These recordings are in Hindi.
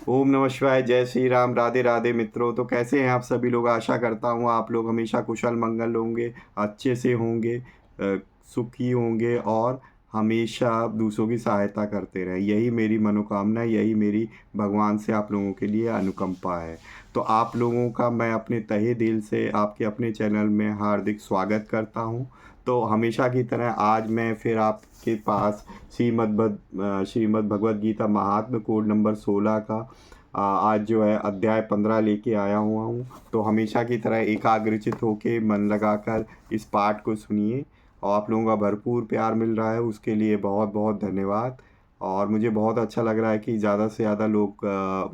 ओम नमः शिवाय। जय श्री राम। राधे राधे मित्रों। तो कैसे हैं आप सभी लोग? आशा करता हूँ आप लोग हमेशा कुशल मंगल होंगे, अच्छे से होंगे, सुखी होंगे और हमेशा दूसरों की सहायता करते रहें। यही मेरी मनोकामना, यही मेरी भगवान से आप लोगों के लिए अनुकंपा है। तो आप लोगों का मैं अपने तहे दिल से आपके अपने चैनल में हार्दिक स्वागत करता हूँ। तो हमेशा की तरह आज मैं फिर आपके पास श्रीमद् भगवद गीता महात्म्य कोड नंबर 16 का आज जो है अध्याय 15 लेके आया हुआ हूँ। तो हमेशा की तरह एकाग्रचित होके मन लगाकर इस पाठ को सुनिए और आप लोगों का भरपूर प्यार मिल रहा है, उसके लिए बहुत बहुत धन्यवाद। और मुझे बहुत अच्छा लग रहा है कि ज़्यादा से ज़्यादा लोग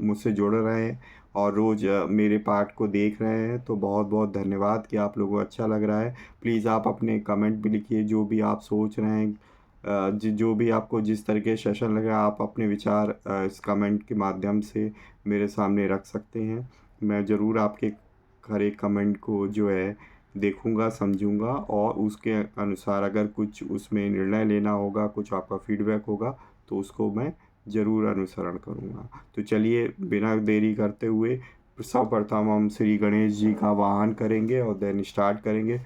मुझसे जुड़ रहे हैं और रोज़ मेरे पाठ को देख रहे हैं। तो बहुत बहुत धन्यवाद कि आप लोगों को अच्छा लग रहा है। प्लीज़ आप अपने कमेंट भी लिखिए, जो भी आप सोच रहे हैं, जो भी आपको जिस तरीके से सेशन लगा, आप अपने विचार इस कमेंट के माध्यम से मेरे सामने रख सकते हैं। मैं ज़रूर आपके हर एक कमेंट को जो है देखूंगा, समझूंगा और उसके अनुसार अगर कुछ उसमें निर्णय लेना होगा, कुछ आपका फीडबैक होगा, तो उसको मैं ज़रूर अनुसरण करूंगा। तो चलिए बिना देरी करते हुए सर्वप्रथम हम श्री गणेश जी का वाहन करेंगे और देन स्टार्ट करेंगे।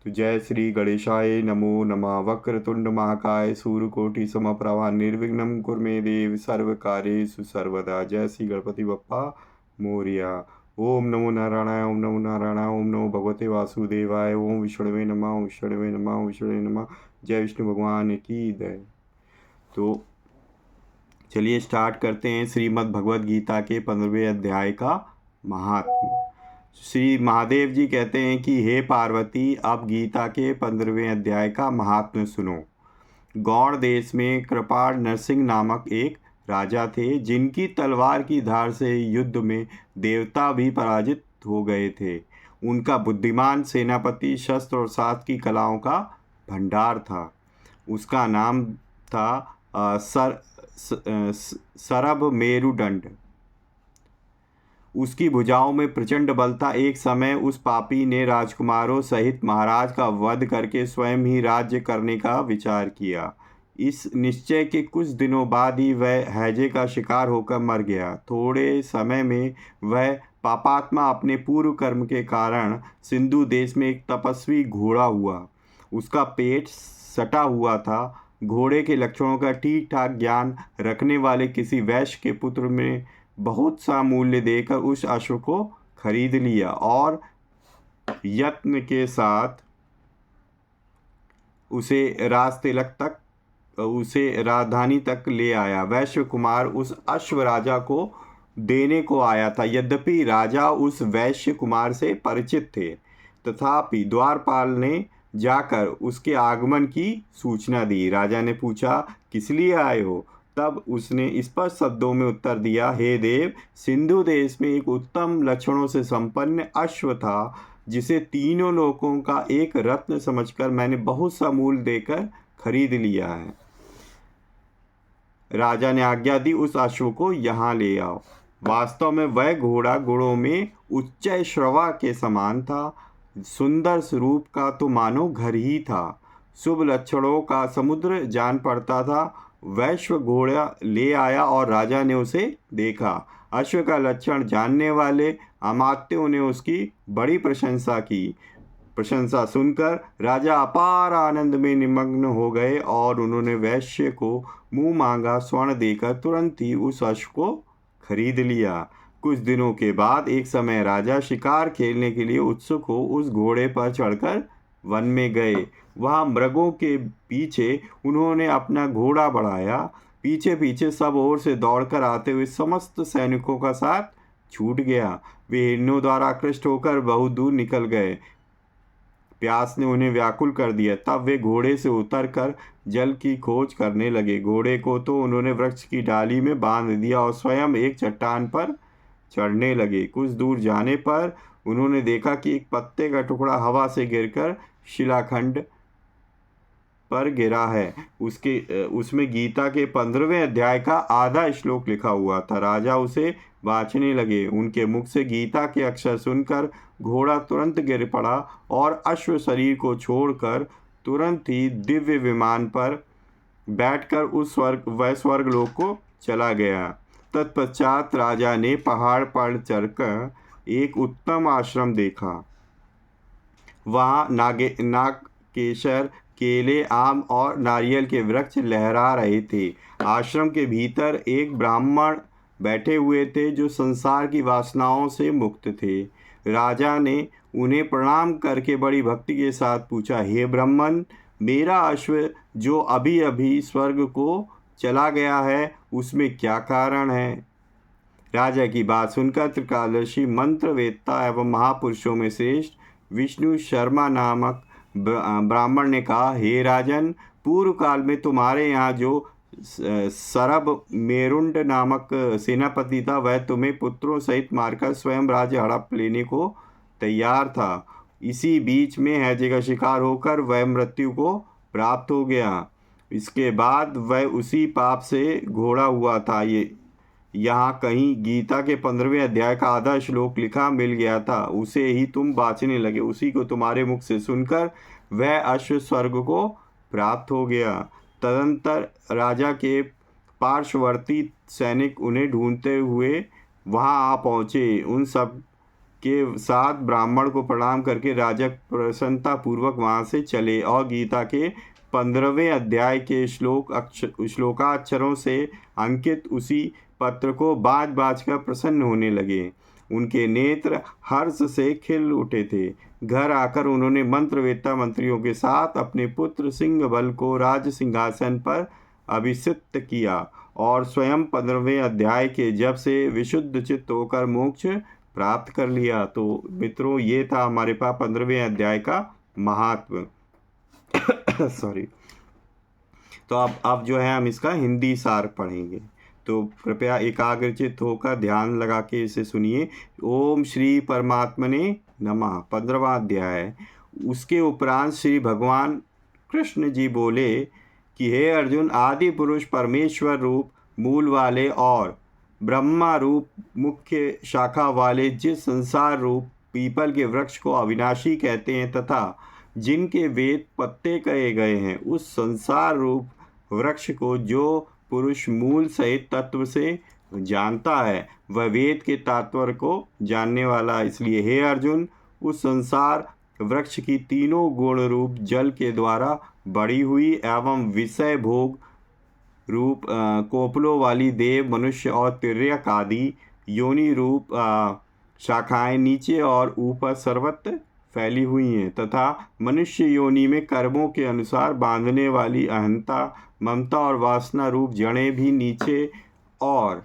तो जय श्री गणेशाय नमो नमः। वक्रतुंड महाकाय सूर्यकोटि समप्रभा निर्विघ्नं कुरु मे देव सर्वकार्येषु सर्वदा। जय श्री गणपति बप्पा मोरया। ओम नमो नारायणाय, ओम नमो नारायणाय, ओम नमो भगवते वासुदेवाय, ओम विष्णुवे नमः, ओम विष्णुवे नमः, ओम विष्णुवे नमः। जय विष्णु भगवान की जय। तो चलिए स्टार्ट करते हैं श्रीमद् भगवद गीता के 15वें अध्याय का महात्म्य। श्री महादेव जी कहते हैं कि हे पार्वती, अब गीता के 15वें अध्याय का महात्म्य सुनो। गौड़ देश में कृपाण नरसिंह नामक एक राजा थे, जिनकी तलवार की धार से युद्ध में देवता भी पराजित हो गए थे। उनका बुद्धिमान सेनापति शस्त्र और साथ की कलाओं का भंडार था। उसका नाम था सरभ मेरुदंड। उसकी भुजाओं में प्रचंड बल था। एक समय उस पापी ने राजकुमारों सहित महाराज का वध करके स्वयं ही राज्य करने का विचार किया। इस निश्चय के कुछ दिनों बाद ही वह हैजे का शिकार होकर मर गया। थोड़े समय में वह पापात्मा अपने पूर्व कर्म के कारण सिंधु देश में एक तपस्वी घोड़ा हुआ। उसका पेट सटा हुआ था। घोड़े के लक्षणों का ठीक ठाक ज्ञान रखने वाले किसी वैश्य के पुत्र में बहुत सा मूल्य देकर उस अश्व को खरीद लिया और यत्न के साथ उसे राजधानी तक ले आया। वैश्य कुमार उस अश्व राजा को देने को आया था। यद्यपि राजा उस वैश्य कुमार से परिचित थे, तथापि द्वारपाल ने जाकर उसके आगमन की सूचना दी। राजा ने पूछा, किस लिए आए हो? तब उसने स्पष्ट शब्दों में उत्तर दिया, हे देव, सिंधु देश में एक उत्तम लक्षणों से संपन्न अश्व था, जिसे तीनों लोकों का एक रत्न समझकर मैंने बहुत सा मूल्य देकर खरीद लिया है। राजा ने आज्ञा दी, उस अश्व को यहाँ ले आओ। वास्तव में वह घोड़ा गुणों में उच्च श्रवा के समान था। सुंदर स्वरूप का तो मानो घर ही था। शुभ लक्षणों का समुद्र जान पड़ता था। वैश्व घोड़ा ले आया और राजा ने उसे देखा। अश्व का लक्षण जानने वाले अमात्यों ने उसकी बड़ी प्रशंसा की। प्रशंसा सुनकर राजा अपार आनंद में निमग्न हो गए और उन्होंने वैश्य को मुंह मांगा स्वर्ण देकर तुरंत ही उस अश्व को खरीद लिया। कुछ दिनों के बाद एक समय राजा शिकार खेलने के लिए उत्सुक हो उस घोड़े पर चढ़कर वन में गए। वहां मृगों के पीछे उन्होंने अपना घोड़ा बढ़ाया। पीछे पीछे सब ओर से दौड़कर आते हुए समस्त सैनिकों का साथ छूट गया। वे हिरणों द्वारा आकृष्ट होकर बहुत दूर निकल गए। प्यास ने उन्हें व्याकुल कर दिया। तब वे घोड़े से उतरकर जल की खोज करने लगे। घोड़े को तो उन्होंने वृक्ष की डाली में बांध दिया और स्वयं एक चट्टान पर चढ़ने लगे। कुछ दूर जाने पर उन्होंने देखा कि एक पत्ते का टुकड़ा हवा से गिरकर शिलाखंड पर गिरा है। उसमें गीता के 15वें अध्याय का आधा श्लोक लिखा हुआ था। राजा उसे वाचने लगे। उनके मुख से गीता के अक्षर सुनकर घोड़ा तुरंत गिर पड़ा और अश्व शरीर को छोड़कर तुरंत ही दिव्य विमान पर बैठकर वह स्वर्गलोक को चला गया। तत्पश्चात राजा ने पहाड़ पर चढ़कर एक उत्तम आश्रम देखा। वहाँ नागकेसर, केले, आम और नारियल के वृक्ष लहरा रहे थे। आश्रम के भीतर एक ब्राह्मण बैठे हुए थे जो संसार की वासनाओं से मुक्त थे। राजा ने उन्हें प्रणाम करके बड़ी भक्ति के साथ पूछा, हे ब्राह्मण, मेरा अश्व जो अभी अभी स्वर्ग को चला गया है, उसमें क्या कारण है? राजा की बात सुनकर त्रिकालदर्शी मंत्रवेत्ता एवं महापुरुषों में श्रेष्ठ विष्णु शर्मा नामक ब्राह्मण ने कहा, हे राजन, पूर्व काल में तुम्हारे यहाँ जो सरब मेरुंड नामक सेनापति था, वह तुम्हें पुत्रों सहित मारकर स्वयं राज्य हड़प लेने को तैयार था। इसी बीच में हैजे का शिकार होकर वह मृत्यु को प्राप्त हो गया। इसके बाद वह उसी पाप से घोड़ा हुआ था। ये यहाँ कहीं गीता के 15वें अध्याय का आधा श्लोक लिखा मिल गया था, उसे ही तुम बाँचने लगे। उसी को तुम्हारे मुख से सुनकर वह अश्व स्वर्ग को प्राप्त हो गया। तदंतर राजा के पार्श्ववर्ती सैनिक उन्हें ढूंढते हुए वहाँ आ पहुँचे। उन सब के साथ ब्राह्मण को प्रणाम करके राजा प्रसन्नता पूर्वक वहाँ से चले और गीता के 15वें अध्याय के श्लोकाक्षरों से अंकित उसी पत्र को बाज बाज कर प्रसन्न होने लगे। उनके नेत्र हर्ष से खिल उठे थे। घर आकर उन्होंने मंत्रवेत्ता मंत्रियों के साथ अपने पुत्र सिंहबल को राज सिंहासन पर अभिषिक्त किया और स्वयं 15वें अध्याय के जप से विशुद्ध चित्त होकर मोक्ष प्राप्त कर लिया। तो मित्रों, ये था हमारे पास 15वें अध्याय का महात्म। सॉरी। तो अब जो है हम इसका हिंदी सार पढ़ेंगे, तो कृपया एकाग्रचित होकर ध्यान लगा के इसे सुनिए। ओम श्री परमात्मने नमः। 15वां अध्याय। उसके उपरांत श्री भगवान कृष्ण जी बोले कि हे अर्जुन, आदि पुरुष परमेश्वर रूप मूल वाले और ब्रह्मा रूप मुख्य शाखा वाले जिस संसार रूप पीपल के वृक्ष को अविनाशी कहते हैं तथा जिनके वेद पत्ते कहे गए हैं, उस संसार रूप वृक्ष को जो पुरुष मूल सहित तत्व से जानता है, वह वेद के तात्पर्य को जानने वाला। इसलिए हे अर्जुन, उस संसार वृक्ष की तीनों गुण रूप जल के द्वारा बढ़ी हुई एवं विषय भोग रूप कोपलों वाली देव, मनुष्य और तिर्यक आदि योनि रूप शाखाएं नीचे और ऊपर सर्वत्र फैली हुई हैं तथा मनुष्य योनि में कर्मों के अनुसार बांधने वाली अहंता, ममता और वासना रूप जड़ें भी नीचे और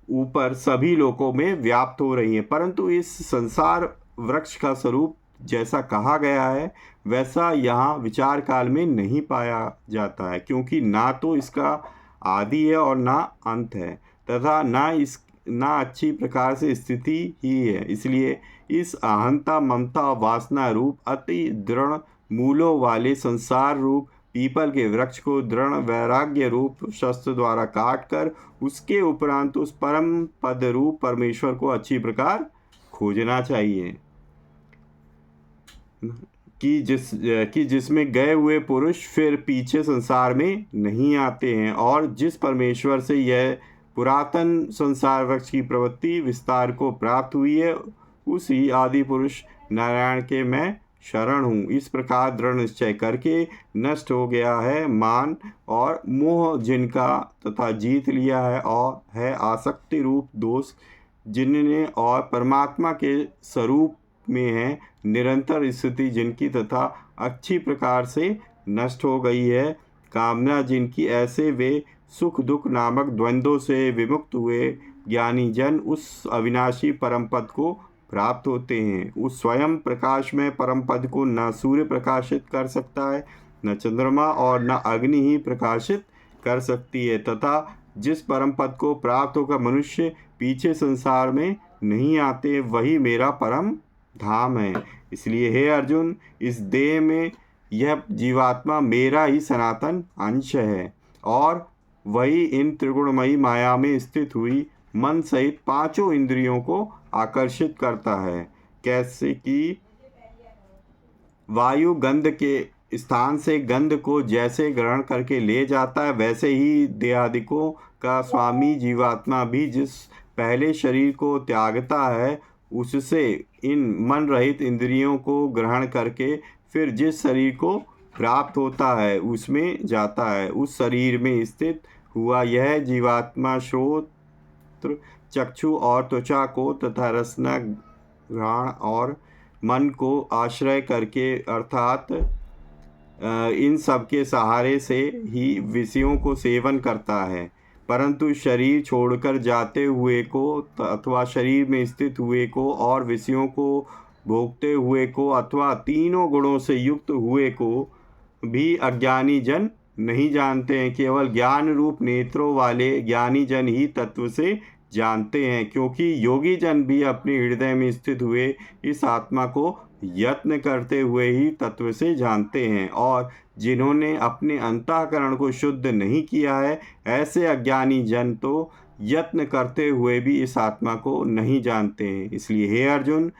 ऊपर सभी लोकों में व्याप्त हो रही हैं। परंतु इस संसार वृक्ष का स्वरूप जैसा कहा गया है वैसा यहाँ विचार काल में नहीं पाया जाता है, क्योंकि ना तो इसका आदि है और ना अंत है तथा ना अच्छी प्रकार से स्थिति ही है। इसलिए इस अहंता, ममता और वासना रूप अति दृढ़ मूलों वाले संसार रूप पीपल के वृक्ष को दृढ़ वैराग्य रूप शस्त्र द्वारा काट कर उसके उपरांत उस परम पद रूप परमेश्वर को अच्छी प्रकार खोजना चाहिए कि जिसमें गए हुए पुरुष फिर पीछे संसार में नहीं आते हैं और जिस परमेश्वर से यह पुरातन संसार वृक्ष की प्रवृत्ति विस्तार को प्राप्त हुई है, उसी आदि पुरुष नारायण के मैं शरण हूँ। इस प्रकार दृढ़ निश्चय करके नष्ट हो गया है मान और मोह जिनका तथा जीत लिया है और है आसक्ति रूप दोष जिनने और परमात्मा के स्वरूप में है निरंतर स्थिति जिनकी तथा अच्छी प्रकार से नष्ट हो गई है कामना जिनकी, ऐसे वे सुख दुख नामक द्वंद्वों से विमुक्त हुए ज्ञानी जन उस अविनाशी परम पद को प्राप्त होते हैं। उस स्वयं प्रकाश में परम पद को न सूर्य प्रकाशित कर सकता है, न चंद्रमा और न अग्नि ही प्रकाशित कर सकती है तथा जिस परम पद को प्राप्त होकर मनुष्य पीछे संसार में नहीं आते, वही मेरा परम धाम है। इसलिए हे अर्जुन, इस देह में यह जीवात्मा मेरा ही सनातन अंश है और वही इन त्रिगुणमयी माया में स्थित हुई मन सहित पांचों इंद्रियों को आकर्षित करता है। कैसे कि वायु गंध के स्थान से गंध को जैसे ग्रहण करके ले जाता है, वैसे ही देहादिकों का स्वामी जीवात्मा भी जिस पहले शरीर को त्यागता है, उससे इन मन रहित इंद्रियों को ग्रहण करके फिर जिस शरीर को प्राप्त होता है उसमें जाता है। उस शरीर में स्थित हुआ यह जीवात्मा श्रोत्र, चक्षु और त्वचा को तथा रसना, घ्राण और मन को आश्रय करके अर्थात इन सब के सहारे से ही विषयों को सेवन करता है। परंतु शरीर छोड़कर जाते हुए को अथवा शरीर में स्थित हुए को और विषयों को भोगते हुए को अथवा तीनों गुणों से युक्त हुए को भी अज्ञानी जन नहीं जानते हैं। केवल ज्ञान रूप नेत्रों वाले ज्ञानी जन ही तत्व से जानते हैं, क्योंकि योगी जन भी अपने हृदय में स्थित हुए इस आत्मा को यत्न करते हुए ही तत्व से जानते हैं, और जिन्होंने अपने अंतःकरण को शुद्ध नहीं किया है, ऐसे अज्ञानी जन तो यत्न करते हुए भी इस आत्मा को नहीं जानते हैं। इसलिए हे अर्जुन,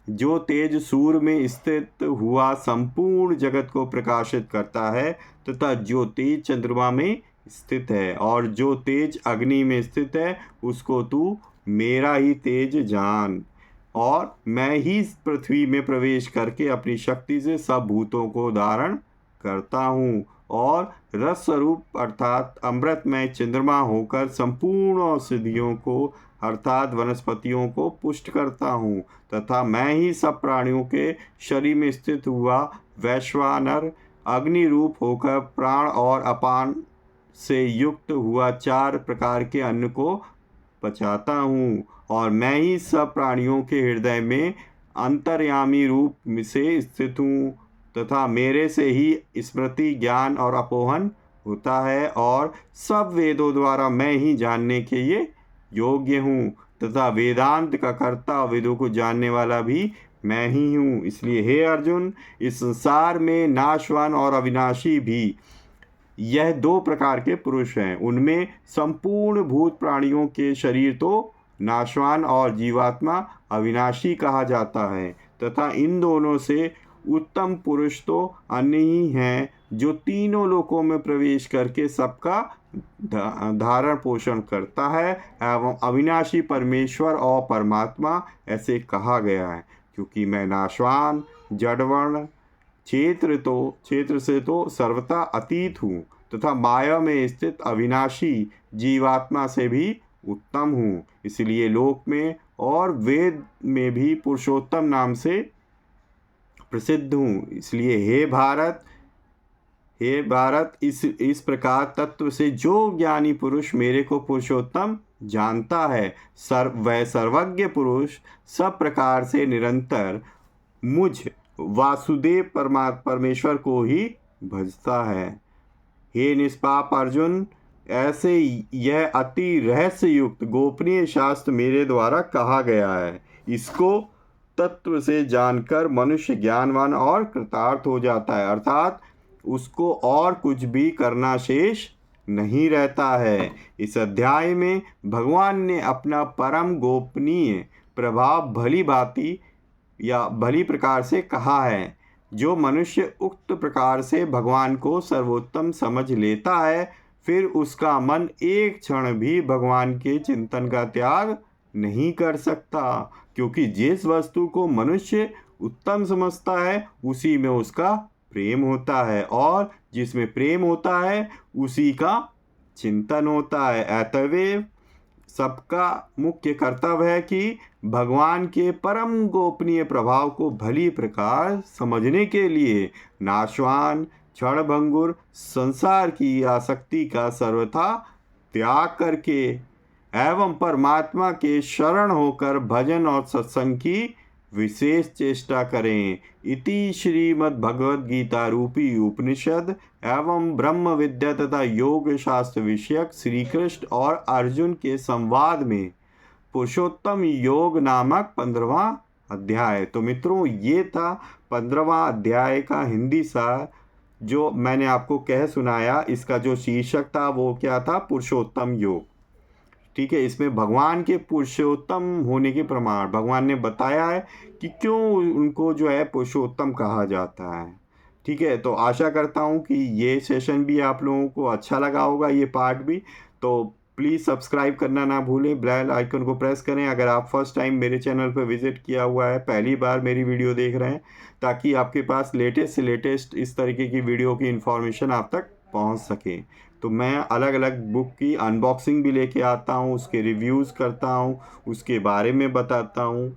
जो तेज सूर्य में स्थित हुआ संपूर्ण जगत को प्रकाशित करता है तथा जो तेज चंद्रमा में स्थित है और जो तेज अग्नि में स्थित है, उसको तू मेरा ही तेज जान। और मैं ही पृथ्वी में प्रवेश करके अपनी शक्ति से सब भूतों को धारण करता हूँ और रस स्वरूप अर्थात अमृतमय चंद्रमा होकर संपूर्ण औषधियों को अर्थात वनस्पतियों को पुष्ट करता हूँ, तथा मैं ही सब प्राणियों के शरीर में स्थित हुआ वैश्वानर अग्नि रूप होकर प्राण और अपान से युक्त हुआ 4 प्रकार के अन्न को पचाता हूँ, और मैं ही सब प्राणियों के हृदय में अंतर्यामी रूप से स्थित हूँ, तथा मेरे से ही स्मृति, ज्ञान और अपोहन होता है, और सब वेदों द्वारा मैं ही जानने के ये योग्य हूँ, तथा वेदांत का कर्ता, वेदों को जानने वाला भी मैं ही हूँ। इसलिए हे अर्जुन, इस संसार में नाशवान और अविनाशी भी यह 2 प्रकार के पुरुष हैं। उनमें संपूर्ण भूत प्राणियों के शरीर तो नाशवान और जीवात्मा अविनाशी कहा जाता है, तथा इन दोनों से उत्तम पुरुष तो अन्य ही हैं, जो तीनों लोकों में प्रवेश करके सबका धारण पोषण करता है एवं अविनाशी परमेश्वर और परमात्मा ऐसे कहा गया है। क्योंकि मैं नाशवान, जड़वर्ण, क्षेत्र से तो सर्वथा अतीत हूँ, तथा माया में स्थित अविनाशी जीवात्मा से भी उत्तम हूँ। इसलिए लोक में और वेद में भी पुरुषोत्तम नाम से प्रसिद्ध हूँ। इसलिए हे भारत, इस प्रकार तत्व से जो ज्ञानी पुरुष मेरे को पुरुषोत्तम जानता है, वह सर्वज्ञ पुरुष सब प्रकार से निरंतर मुझ वासुदेव परमेश्वर को ही भजता है। हे निष्पाप अर्जुन, ऐसे यह अति रहस्य युक्त गोपनीय शास्त्र मेरे द्वारा कहा गया है। इसको तत्व से जानकर मनुष्य ज्ञानवान और कृतार्थ हो जाता है, अर्थात उसको और कुछ भी करना शेष नहीं रहता है। इस अध्याय में भगवान ने अपना परम गोपनीय प्रभाव भली प्रकार से कहा है। जो मनुष्य उक्त प्रकार से भगवान को सर्वोत्तम समझ लेता है, फिर उसका मन एक क्षण भी भगवान के चिंतन का त्याग नहीं कर सकता, क्योंकि जिस वस्तु को मनुष्य उत्तम समझता है उसी में उसका प्रेम होता है, और जिसमें प्रेम होता है उसी का चिंतन होता है। अतएव सबका मुख्य कर्तव्य है कि भगवान के परम गोपनीय प्रभाव को भली प्रकार समझने के लिए नाशवान क्षणभंगुर संसार की आसक्ति का सर्वथा त्याग करके एवं परमात्मा के शरण होकर भजन और सत्संग की विशेष चेष्टा करें। इति श्रीमद् भगवद गीता रूपी उपनिषद एवं ब्रह्म विद्या तथा योग शास्त्र विषयक श्री कृष्ण और अर्जुन के संवाद में पुरुषोत्तम योग नामक 15वां अध्याय। तो मित्रों, ये था 15वां अध्याय का हिंदी सार जो मैंने आपको कह सुनाया। इसका जो शीर्षक था वो क्या था? पुरुषोत्तम योग। ठीक है, इसमें भगवान के पुरुषोत्तम होने के प्रमाण भगवान ने बताया है कि क्यों उनको जो है पुरुषोत्तम कहा जाता है। ठीक है, तो आशा करता हूँ कि ये सेशन भी आप लोगों को अच्छा लगा होगा, ये पार्ट भी। तो प्लीज़ सब्सक्राइब करना ना भूलें, बेल आइकन को प्रेस करें अगर आप फर्स्ट टाइम मेरे चैनल पर विज़िट किया हुआ है, पहली बार मेरी वीडियो देख रहे हैं, ताकि आपके पास लेटेस्ट से लेटेस्ट इस तरीके की वीडियो की इन्फॉर्मेशन आप तक पहुंच सके। तो मैं अलग अलग बुक की अनबॉक्सिंग भी लेके आता हूँ, उसके रिव्यूज़ करता हूँ, उसके बारे में बताता हूँ।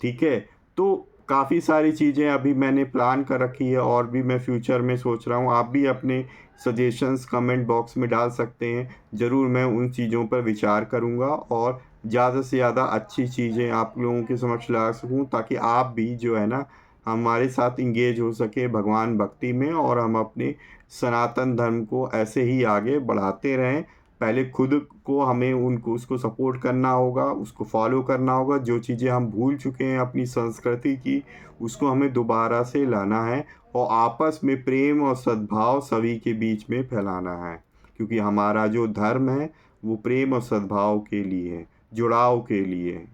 ठीक है, तो काफ़ी सारी चीज़ें अभी मैंने प्लान कर रखी है और भी मैं फ्यूचर में सोच रहा हूँ। आप भी अपने सजेशंस कमेंट बॉक्स में डाल सकते हैं, ज़रूर मैं उन चीज़ों पर विचार करूँगा और ज़्यादा से ज़्यादा अच्छी चीज़ें आप लोगों के समक्ष ला सकूँ, ताकि आप भी जो है ना हमारे साथ इंगेज हो सके भगवान भक्ति में, और हम अपने सनातन धर्म को ऐसे ही आगे बढ़ाते रहें। पहले खुद को हमें उनको उसको सपोर्ट करना होगा, उसको फॉलो करना होगा। जो चीज़ें हम भूल चुके हैं अपनी संस्कृति की, उसको हमें दोबारा से लाना है और आपस में प्रेम और सद्भाव सभी के बीच में फैलाना है, क्योंकि हमारा जो धर्म है वो प्रेम और सद्भाव के लिए है, जुड़ाव के लिए है।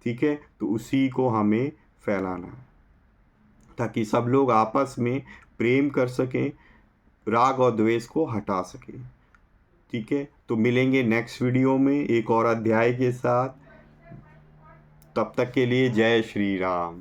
ठीक है, तो उसी को हमें फैलाना है, ताकि सब लोग आपस में प्रेम कर सकें, राग और द्वेष को हटा सकें। ठीक है, तो मिलेंगे नेक्स्ट वीडियो में एक और अध्याय के साथ। तब तक के लिए जय श्री राम।